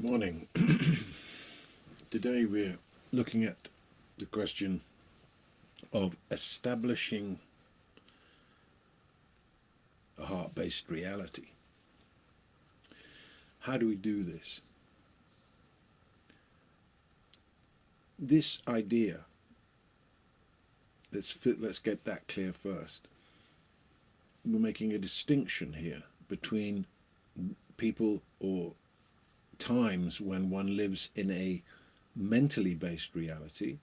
Morning. Today we're looking at the question of establishing a heart-based reality. How do we do this? This idea, let's get that clear first. We're making a distinction here between people or times when one lives in a mentally based reality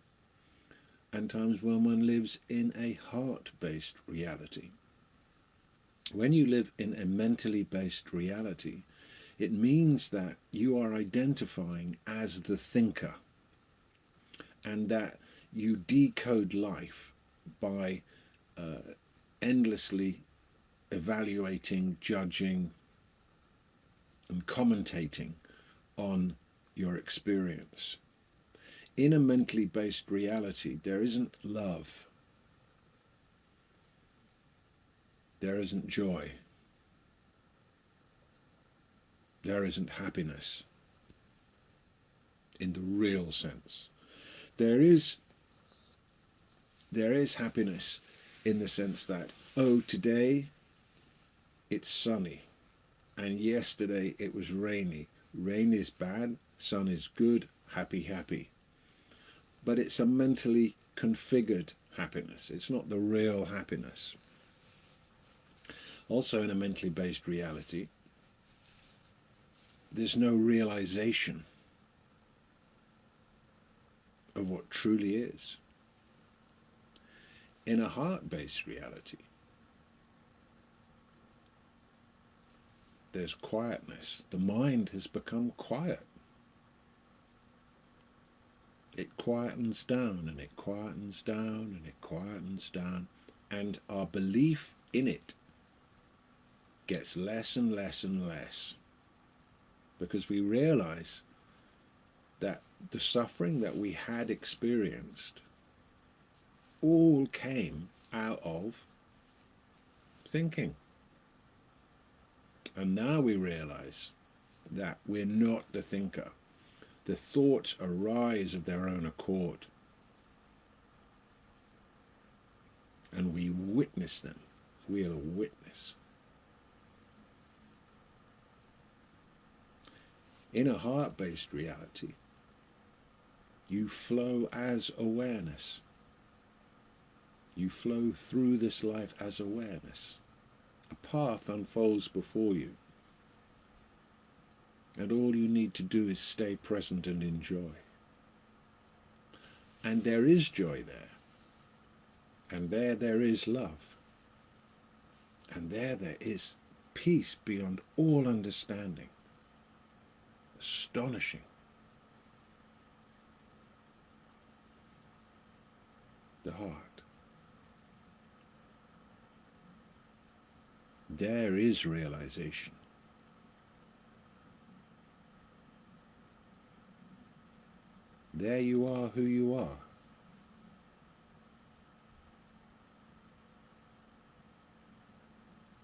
and times when one lives in a heart-based reality. When you live in a mentally based reality, it means that you are identifying as the thinker and that you decode life by endlessly evaluating, judging, and commentating on your experience. In a mentally based reality, there isn't love, there isn't joy, there isn't happiness in the real sense. There is happiness in the sense that, oh, today it's sunny and yesterday it was rainy. Rain is bad, sun is good, happy, happy. But it's a mentally configured happiness. It's not the real happiness. Also, in a mentally based reality, there's no realization of what truly is. In a heart-based reality, there's quietness. The mind has become quiet. It quietens down and it quietens down and it quietens down, and our belief in it gets less and less and less, because we realize that the suffering that we had experienced all came out of thinking. And now we realize that we're not the thinker. The thoughts arise of their own accord, and we witness them. We are the witness. In a heart-based reality, you flow as awareness. You flow through this life as awareness. A path unfolds before you, and all you need to do is stay present and enjoy. And there is joy there, and there is love, and there is peace beyond all understanding. Astonishing. The heart. There is realization. There you are who you are.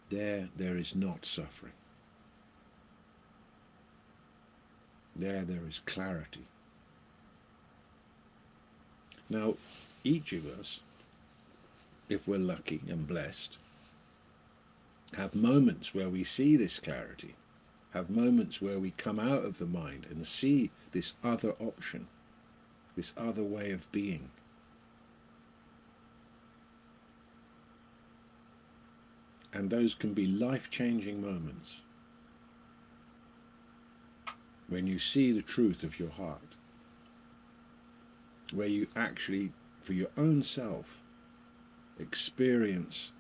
There is not suffering. There is clarity. Now, each of us, if we're lucky and blessed, have moments where we see this clarity, have moments where we come out of the mind and see this other option, this other way of being. And those can be life-changing moments when you see the truth of your heart, where you actually, for your own self, experience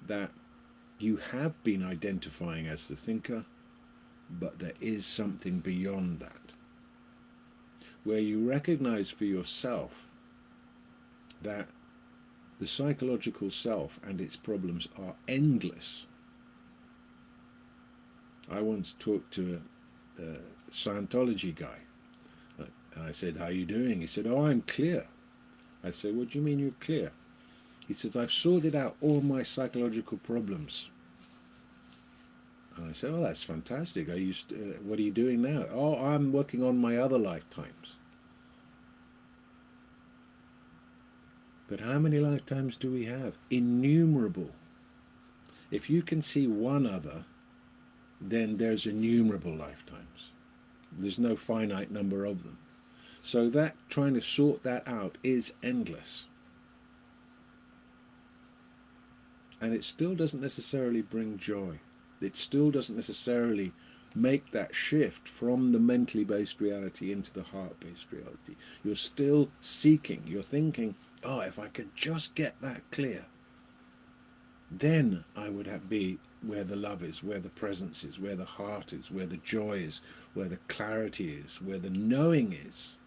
that you have been identifying as the thinker, but there is something beyond that. Where you recognize for yourself that the psychological self and its problems are endless. I once talked to a Scientology guy, and I said, "How are you doing?" He said, "Oh, I'm clear." I said, "What do you mean you're clear?" He says, "I've sorted out all my psychological problems." And I said, "Oh, that's fantastic. What are you doing now?" "Oh, I'm working on my other lifetimes." But how many lifetimes do we have? Innumerable. If you can see one other, then there's innumerable lifetimes. There's no finite number of them. So that trying to sort that out is endless. And it still doesn't necessarily bring joy. It still doesn't necessarily make that shift from the mentally based reality into the heart based reality. You're still seeking, you're thinking, oh, if I could just get that clear, then I would be where the love is, where the presence is, where the heart is, where the joy is, where the clarity is, where the knowing is.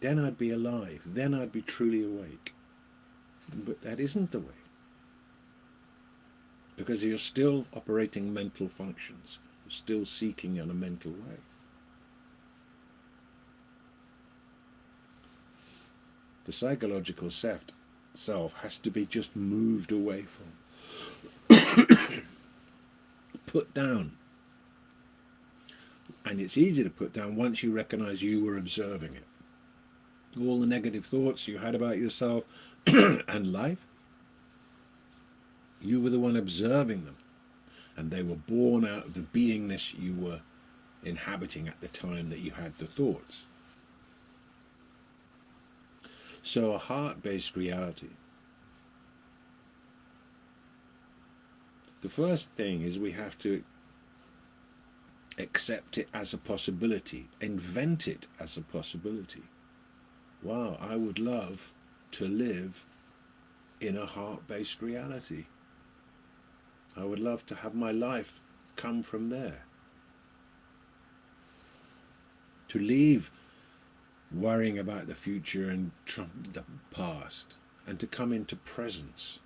Then I'd be alive, then I'd be truly awake. But that isn't the way. Because you're still operating mental functions. You're still seeking in a mental way. The psychological self has to be just moved away from, put down. And it's easy to put down once you recognize you were observing it. All the negative thoughts you had about yourself and life, you were the one observing them. And they were born out of the beingness you were inhabiting at the time that you had the thoughts. So a heart-based reality. The first thing is we have to accept it as a possibility, invent it as a possibility. Wow, I would love to live in a heart-based reality. I would love to have my life come from there. To leave worrying about the future and the past, and to come into presence,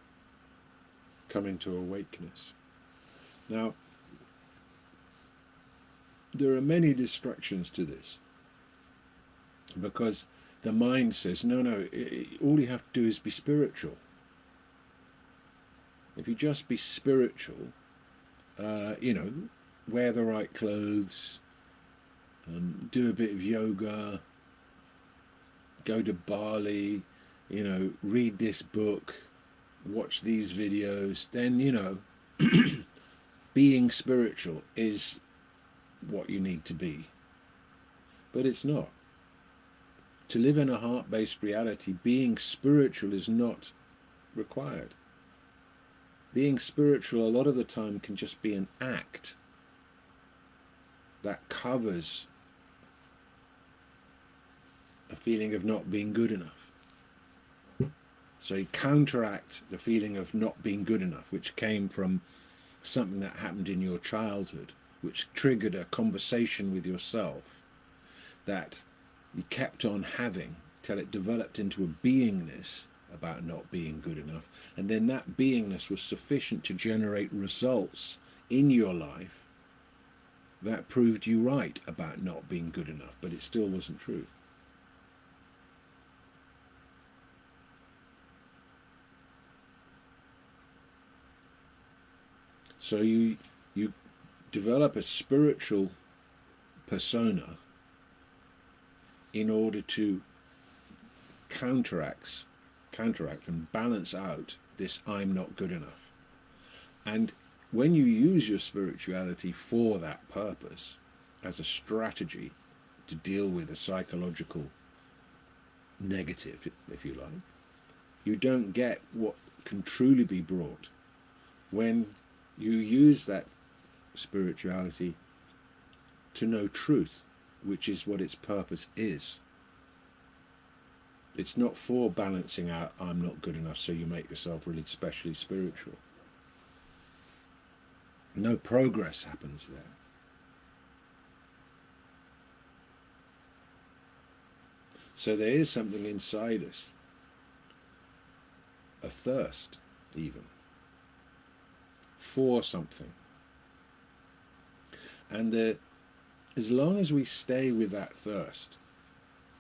come into awakeness. Now, there are many distractions to this, because the mind says, no, all you have to do is be spiritual. If you just be spiritual, wear the right clothes, do a bit of yoga, go to Bali, read this book, watch these videos, then, being spiritual is what you need to be. But it's not. To live in a heart-based reality, being spiritual is not required. Being spiritual a lot of the time can just be an act that covers a feeling of not being good enough. So you counteract the feeling of not being good enough, which came from something that happened in your childhood, which triggered a conversation with yourself that you kept on having till it developed into a beingness about not being good enough. And then that beingness was sufficient to generate results in your life that proved you right about not being good enough, but it still wasn't true. So you develop a spiritual persona in order to counteract and balance out this I'm not good enough. And when you use your spirituality for that purpose, as a strategy to deal with a psychological negative, if you like, you don't get what can truly be brought when you use that spirituality to know truth, which is what its purpose is. It's not for balancing out I'm not good enough so you make yourself really specially spiritual. No progress happens there. So there is something inside us, a thirst even, for something. And as long as we stay with that thirst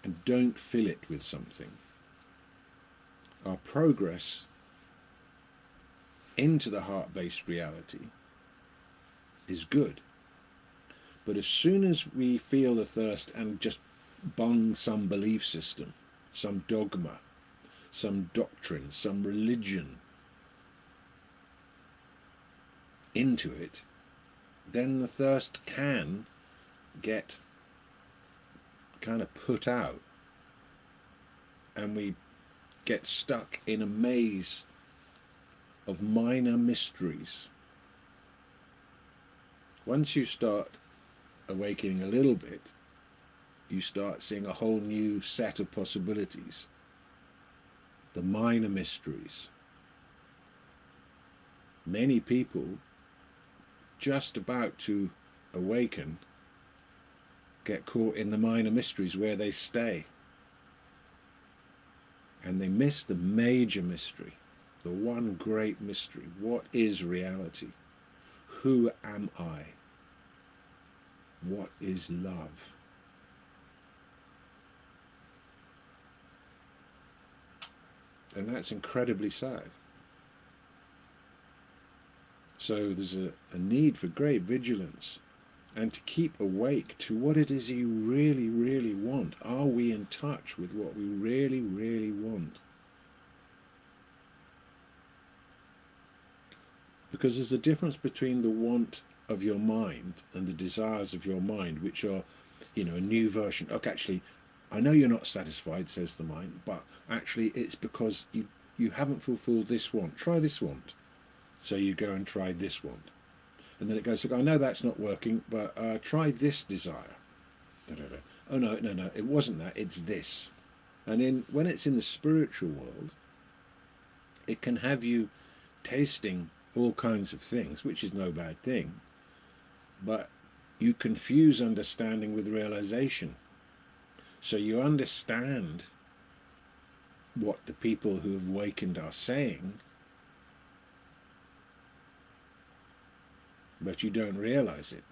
and don't fill it with something, our progress into the heart-based reality is good. But as soon as we feel the thirst and just bung some belief system, some dogma, some doctrine, some religion into it, then the thirst can get kind of put out, and we get stuck in a maze of minor mysteries. Once you start awakening a little bit, you start seeing a whole new set of possibilities. The minor mysteries. Many people just about to awaken get caught in the minor mysteries where they stay. And they miss the major mystery, the one great mystery. What is reality? Who am I? What is love? And that's incredibly sad. So there's a need for great vigilance and to keep awake to what it is you really, really want. Are we in touch with what we really, really want? Because there's a difference between the want of your mind and the desires of your mind, which are, a new version. Okay, actually, I know you're not satisfied, says the mind, but actually it's because you haven't fulfilled this want. Try this want. So you go and try this want. And then it goes, I know that's not working, but try this desire. Da-da-da. Oh, no, it wasn't that, it's this. And when it's in the spiritual world, it can have you tasting all kinds of things, which is no bad thing. But you confuse understanding with realization. So you understand what the people who have awakened are saying, but you don't realize it.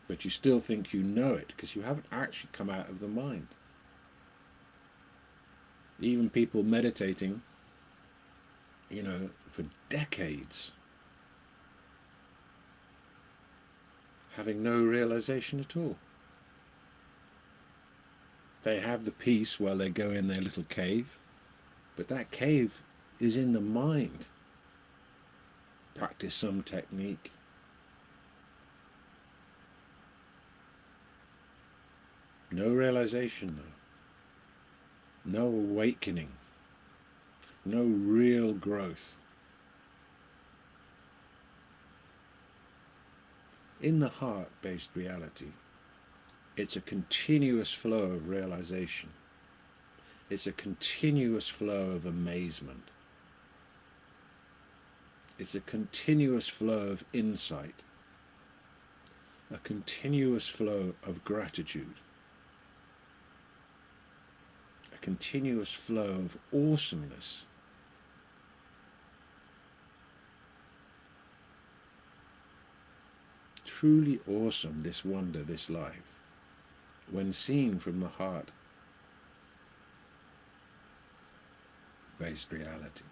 But you still think you know it because you haven't actually come out of the mind. Even people meditating, for decades, having no realization at all. They have the peace while they go in their little cave, but that cave is in the mind. Practice some technique. No realization, though. No awakening. No real growth. In the heart-based reality, it's a continuous flow of realization. It's a continuous flow of amazement. It's a continuous flow of insight. A continuous flow of gratitude. A continuous flow of awesomeness. Truly awesome, this wonder, this life, when seen from the heart-based reality.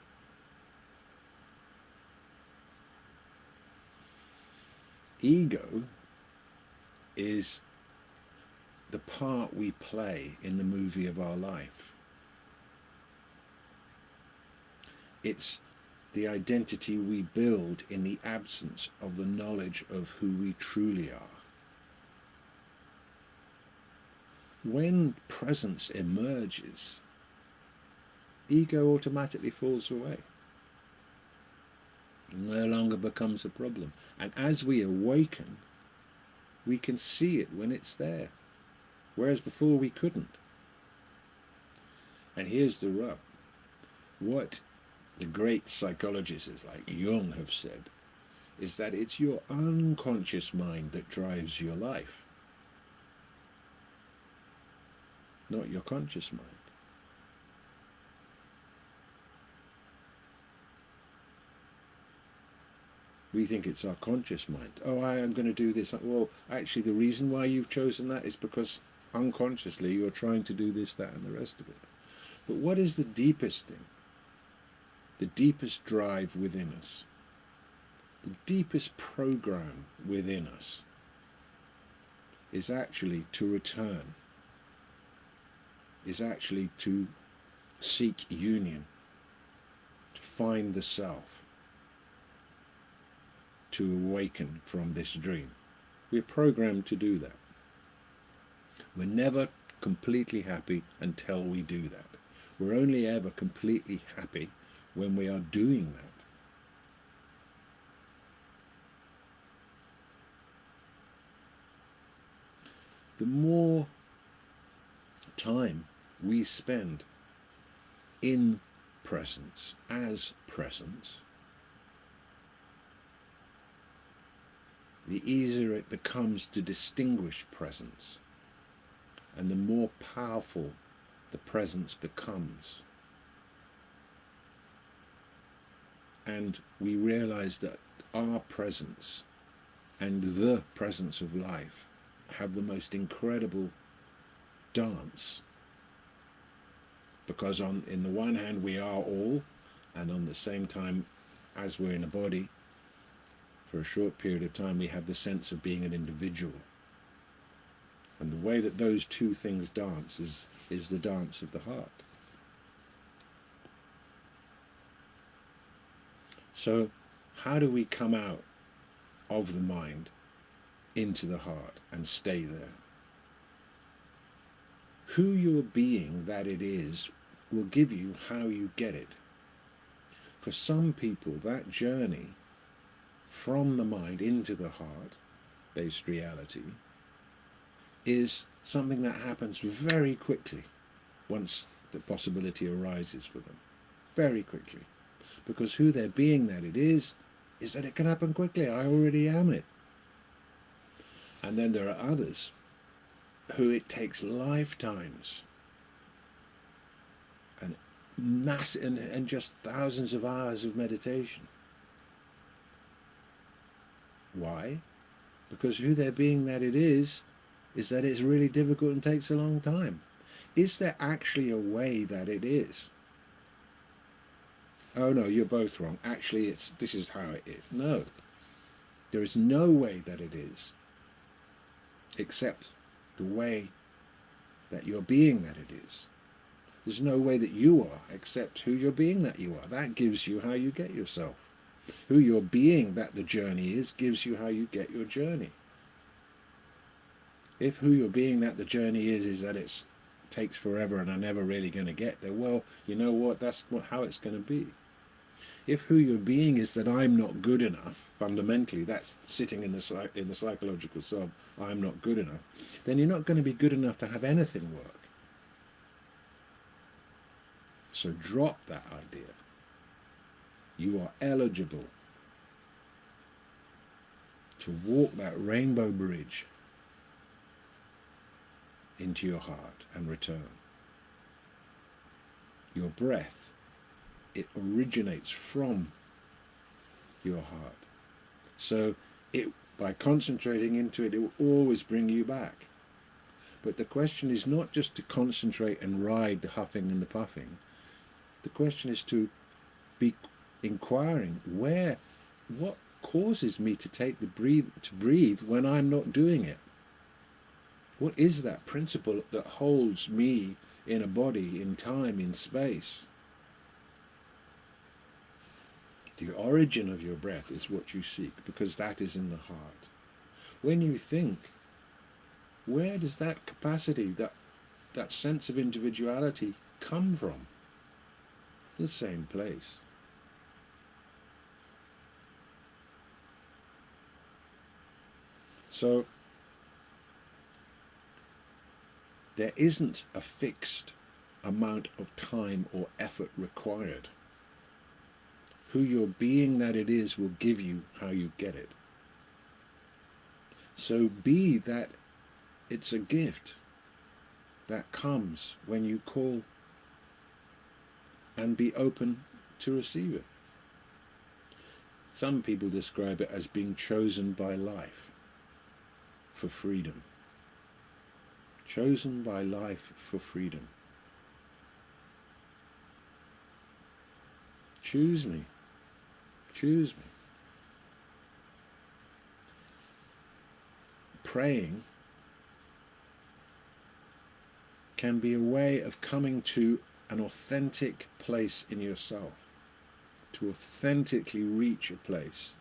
Ego is the part we play in the movie of our life. It's the identity we build in the absence of the knowledge of who we truly are. When presence emerges, ego automatically falls away. It no longer becomes a problem. And as we awaken, we can see it when it's there, whereas before we couldn't. And here's the rub. What the great psychologists like Jung have said is that it's your unconscious mind that drives your life, not your conscious mind. We think it's our conscious mind. Oh, I am going to do this. Well, actually, the reason why you've chosen that is because unconsciously you're trying to do this, that, and the rest of it. But what is the deepest thing? The deepest drive within us? The deepest program within us is actually to return, is actually to seek union, to find the self, to awaken from this dream. We're programmed to do that. We're never completely happy until we do that. We're only ever completely happy when we are doing that. The more time we spend in presence, as presence, the easier it becomes to distinguish presence, and the more powerful the presence becomes. And we realize that our presence and the presence of life have the most incredible dance, because in the one hand we are all, and on the same time, as we're in a body for a short period of time, we have the sense of being an individual. And the way that those two things dance is the dance of the heart. So how do we come out of the mind into the heart and stay there? Who your being that it is will give you how you get it. For some people, that journey from the mind into the heart-based reality is something that happens very quickly once the possibility arises for them. Very quickly. Because who their being that it is that it can happen quickly. I already am it. And then there are others who it takes lifetimes and and just thousands of hours of meditation. Why? Because who their being that it is that it's really difficult and takes a long time. Is there actually a way that it is? Oh no, you're both wrong. Actually, this is how it is. No. There is no way that it is, except the way that you're being that it is. There's no way that you are, except who you're being that you are. That gives you how you get yourself. Who you're being that the journey is gives you how you get your journey. If who you're being that the journey is that it takes forever and I'm never really going to get there, well, you know what? That's how it's going to be. If who you're being is that I'm not good enough, fundamentally, that's sitting in the psychological self, I'm not good enough, then you're not going to be good enough to have anything work. So drop that idea. You are eligible to walk that rainbow bridge into your heart and return. Your breath, it originates from your heart. So by concentrating into it, it will always bring you back. But the question is not just to concentrate and ride the huffing and the puffing. The question is to be inquiring what causes me to breathe when I'm not doing it? What is that principle that holds me in a body, in time, in space? The origin of your breath is what you seek, because that is in the heart. When you think, where does that capacity, that sense of individuality come from? The same place. So there isn't a fixed amount of time or effort required. Who your being that it is will give you how you get it. So be that it's a gift that comes when you call, and be open to receive it. Some people describe it as being chosen by life for freedom. Chosen by life for freedom. Choose me. Choose me. praying can be a way of coming to an authentic place in yourself, to authentically reach a place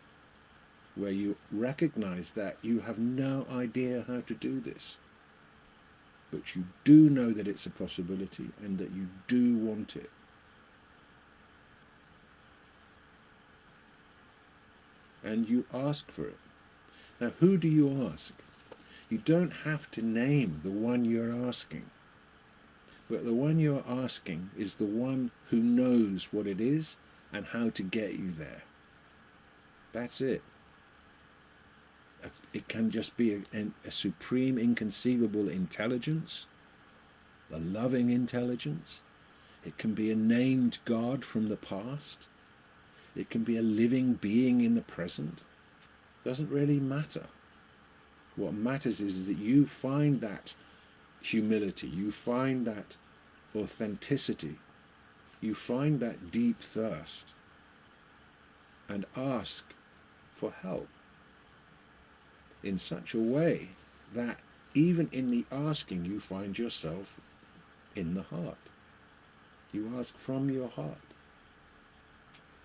where you recognize that you have no idea how to do this, but you do know that it's a possibility and that you do want it. And you ask for it. Now, who do you ask? You don't have to name the one you're asking, but the one you're asking is the one who knows what it is and how to get you there. That's it. It can just be a supreme, inconceivable intelligence, a loving intelligence. It can be a named God from the past. It can be a living being in the present. Doesn't really matter. What matters is that you find that humility, you find that authenticity, you find that deep thirst, and ask for help in such a way that even in the asking you find yourself in the heart. You ask from your heart.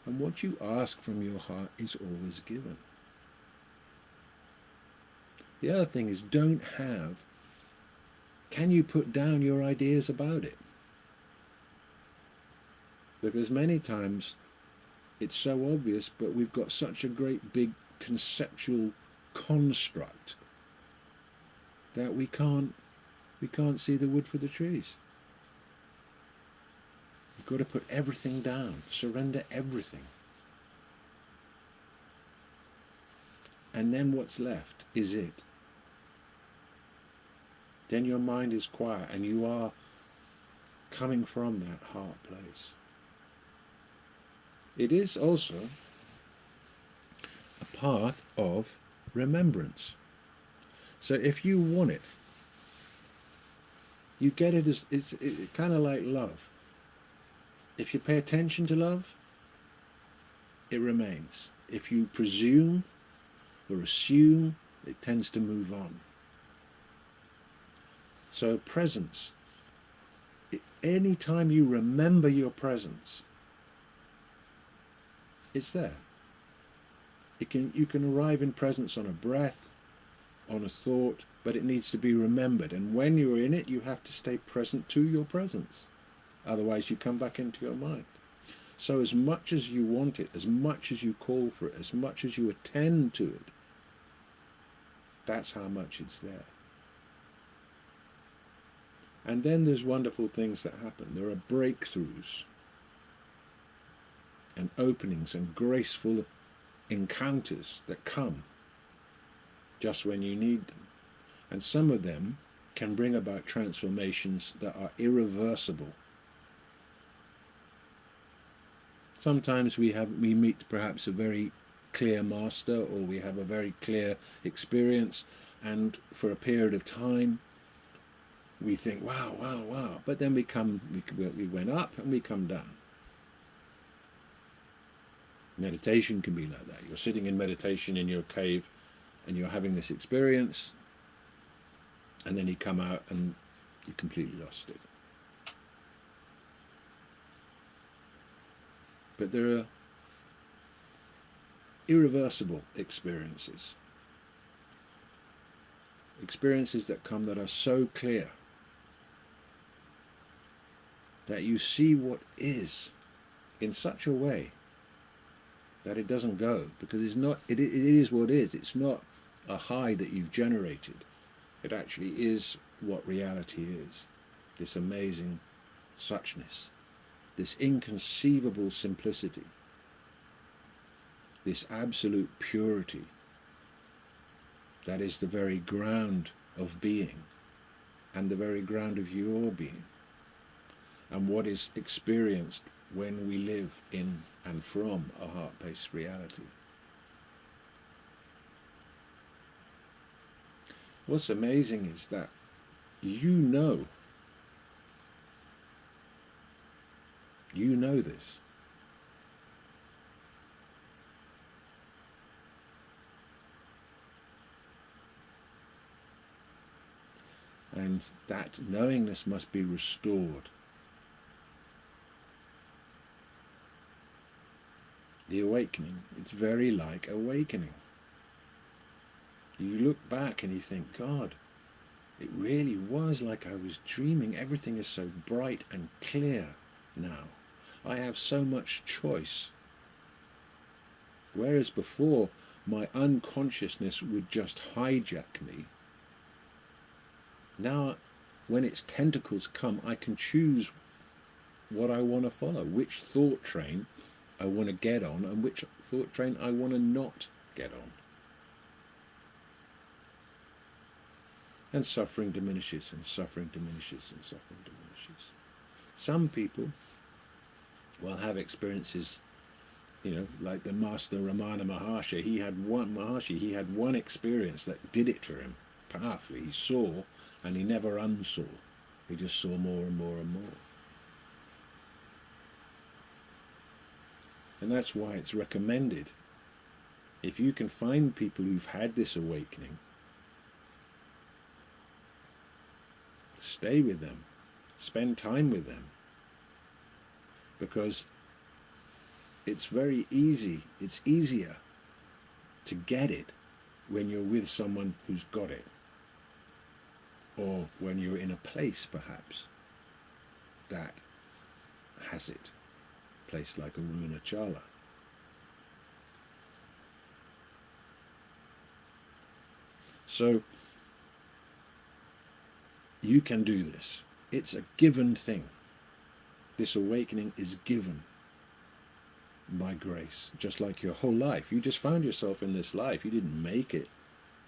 And what you ask from your heart is always given. The other thing is, can you put down your ideas about it? Because many times it's so obvious, but we've got such a great big conceptual construct that we can't see the wood for the trees. You've got to put everything down, surrender everything. And then what's left is it. Then your mind is quiet and you are coming from that heart place. It is also a path of remembrance. So if you want it, you get it as it's kind of like love. If you pay attention to love, it remains. If you presume or assume, it tends to move on. So presence. Any time you remember your presence, it's there. You can arrive in presence on a breath, on a thought, but it needs to be remembered. And when you're in it, you have to stay present to your presence. Otherwise you come back into your mind. So as much as you want it, as much as you call for it, as much as you attend to it, that's how much it's there. And then there's wonderful things that happen. There are breakthroughs and openings and graceful encounters that come just when you need them. And some of them can bring about transformations that are irreversible. Sometimes we meet perhaps a very clear master, or we have a very clear experience, and for a period of time we think, wow, wow, wow, but then we went up and we come down. Meditation can be like that. You're sitting in meditation in your cave and you're having this experience, and then you come out and you completely lost it. But there are irreversible experiences. Experiences that come that are so clear that you see what is in such a way that it doesn't go, because it is what is. It's not a high that you've generated. It actually is what reality is. This amazing suchness, this inconceivable simplicity, this absolute purity that is the very ground of being and the very ground of your being, and what is experienced when we live in and from a heart-based reality. What's amazing is that you know this. and that knowingness must be restored. The awakening, it's very like awakening. You look back and you think, God, it really was like I was dreaming. Everything is so bright and clear now. I have so much choice. Whereas before, my unconsciousness would just hijack me. Now, when its tentacles come, I can choose what I want to follow, which thought train I want to get on, and which thought train I want to not get on. And suffering diminishes, and suffering diminishes, and suffering diminishes. Some people will have experiences, like the Master Ramana Maharshi. He had one experience that did it for him powerfully. He saw, and he never unsaw. He just saw more and more and more. And that's why it's recommended, if you can find people who've had this awakening, stay with them, spend time with them, because it's very easy, it's easier to get it when you're with someone who's got it, or when you're in a place perhaps that has it, a place like Arunachala. So you can do this. It's a given thing. This awakening is given by grace, just like your whole life. You just found yourself in this life. You didn't make it.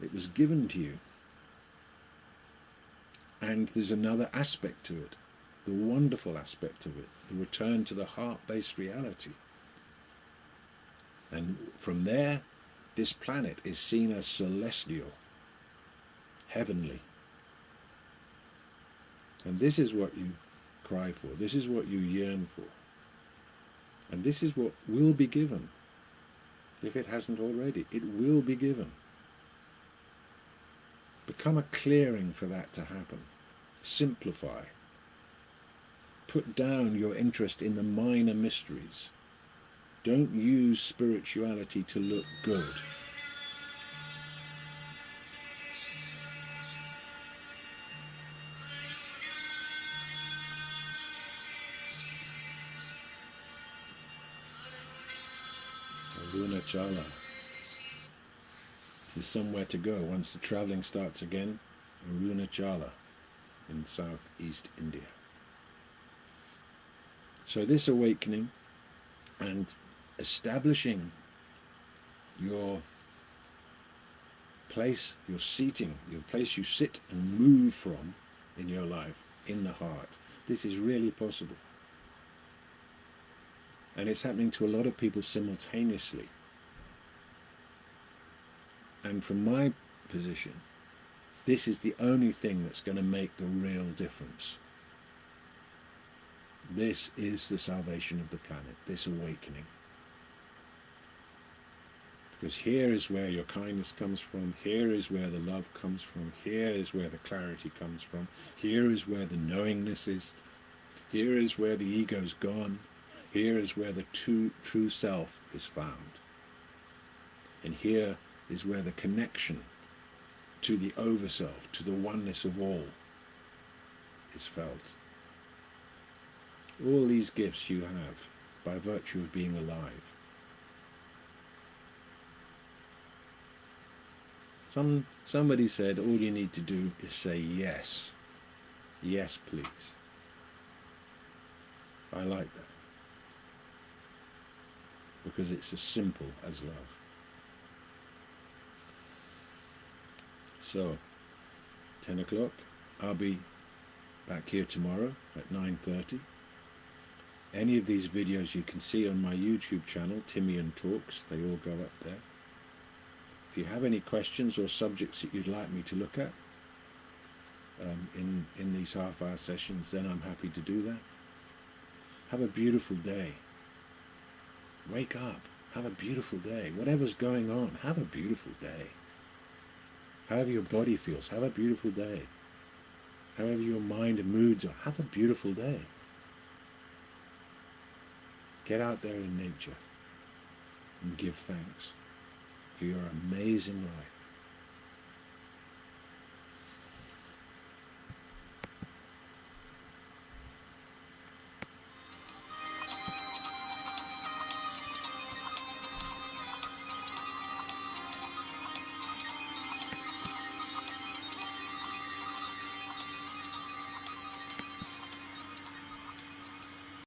It was given to you. And there's another aspect to it, the wonderful aspect of it, the return to the heart-based reality. And from there, this planet is seen as celestial, heavenly. And this is what you cry for. This is what you yearn for. And this is what will be given. If it hasn't already, it will be given. Become a clearing for that to happen. Simplify. Put down your interest in the minor mysteries. Don't use spirituality to look good. Arunachala is somewhere to go once the travelling starts again. Arunachala in southeast India. So this awakening and establishing your place, your seating, your place you sit and move from in your life, in the heart, this is really possible. And it's happening to a lot of people simultaneously. And from my position, this is the only thing that's going to make the real difference. This is the salvation of the planet, this awakening. Because here is where your kindness comes from, here is where the love comes from, here is where the clarity comes from, here is where the knowingness is, here is where the ego's gone, here is where the true self is found. And here is where the connection to the overself, to the oneness of all, is felt. All these gifts you have by virtue of being alive. Somebody said all you need to do is say yes. Yes, please. I like that. Because it's as simple as love. So, 10 o'clock, I'll be back here tomorrow at 9:30. Any of these videos you can see on my YouTube channel, Timian Talks, they all go up there. If you have any questions or subjects that you'd like me to look at in these half-hour sessions, then I'm happy to do that. Have a beautiful day. Wake up. Have a beautiful day. Whatever's going on, have a beautiful day. However your body feels, have a beautiful day. however your mind and moods are, have a beautiful day. Get out there in nature and give thanks for your amazing life.